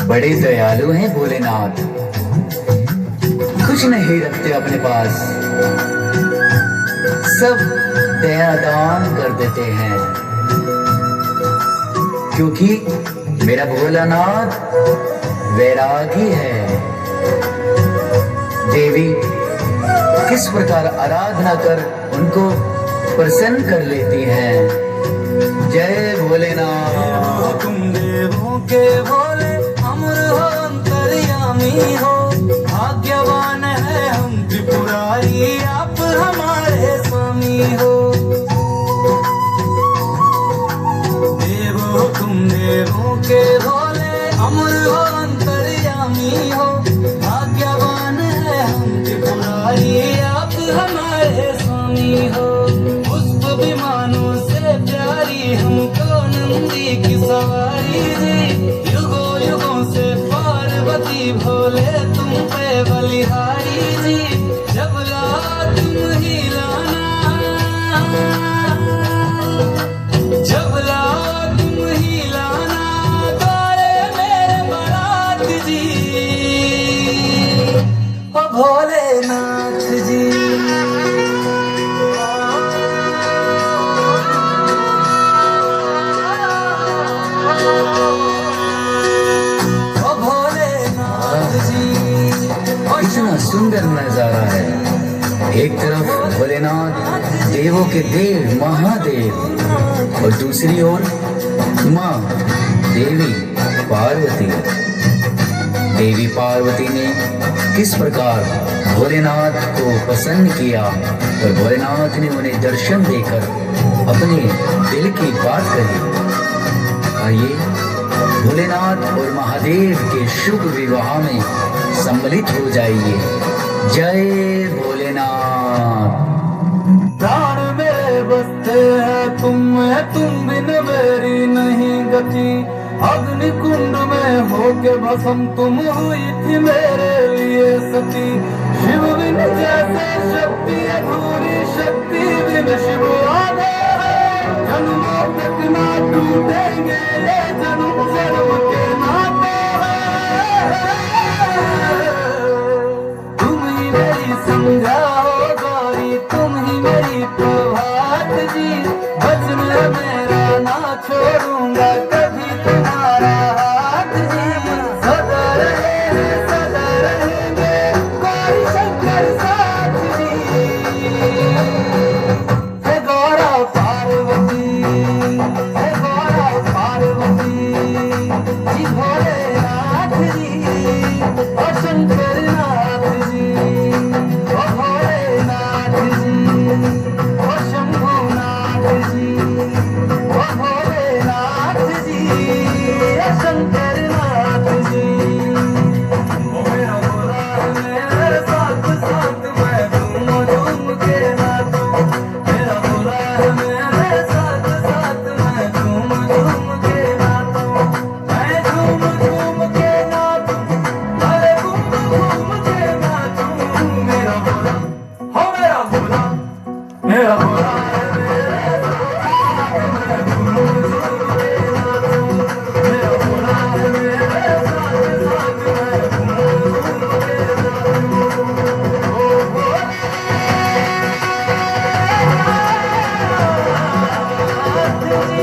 बड़े दयालु हैं भोलेनाथ, कुछ नहीं रखते अपने पास, सब दया दान कर देते हैं। क्योंकि मेरा भोलानाथ वैरागी है। देवी किस प्रकार आराधना कर उनको प्रसन्न कर लेती हैं। जय भोलेनाथ। तुम देवों के भोले अमर हो अंतर्यामी हो, भाग्यवान है हम त्रिपुरारी आप हमारे स्वामी हो। देवो तुम देवों के भोले अमर हो अंतर्यामी हो, भाग्यवान है हम त्रिपुरारी आप हमारे स्वामी हो। पुष्प विमानों से प्यारी हमको नंदी की सवारी जी, युगों युगों से पार्वती भोले तुम पे बलिहारी जी। जब ला तुम ही लाना, जब ला तुम ही लाना द्वारे मेरे बारात जी, ओ भोलेनाथ जी। कितना सुंदर नजारा है। एक तरफ भोलेनाथ देवों के देव महादेव और दूसरी ओर माँ देवी पार्वती। देवी पार्वती ने किस प्रकार भोलेनाथ को प्रसन्न किया और भोलेनाथ ने उन्हें दर्शन देकर अपने दिल की बात कही। आइए भोलेनाथ और महादेव के शुभ विवाह में सम्मिलित हो जाइए। जय भोलेनाथ। प्राण मेरे बसते हैं तुम बिन मेरी नहीं गति। अग्नि कुंड में होके भस्म तुम हुई थी मेरे लिए सती। शिव बिन जैसे शक्ति अधूरी, शक्ति बिन शिव आधे है। जन्मों तक ना टूटेंगे ये जन्म जन्म के नाते हैं। तुम ही मेरी समझाओ गौरी, तुम ही मेरी प्रभात जी। वचन मेरा ना छोड़ूंगा कभी तुम्हारा हाथ जी। सदा रहेंगे गौरी शंकर साथ जी। हे गौरा पार्वती, हे गौरा पार्वती जी। भोलेनाथ जी और शंकर नाथ जी, ओ भोलेनाथ जी ओ शंभुनाथ जी, ओ भोलेनाथ जी ओ शंकर नाथ जी। ओ मेरा भोला मेरे साथ साथ मैं झूम झूम के नाचूं। मेरा भोला मेरे साथ साथ मैं झूम झूम के नाचूं। मैं झूम झूम के नाचूं, अरे घूम घूम के नाचूं। मेरा भोला हो मेरा भोला, मेरा भोला मेरे साथ मैं झूम झूम के नाचूं। मेरा भोला मेरे साथ साथ मैं झूम झूम के नाचूं। ओ भोलेनाथ जी।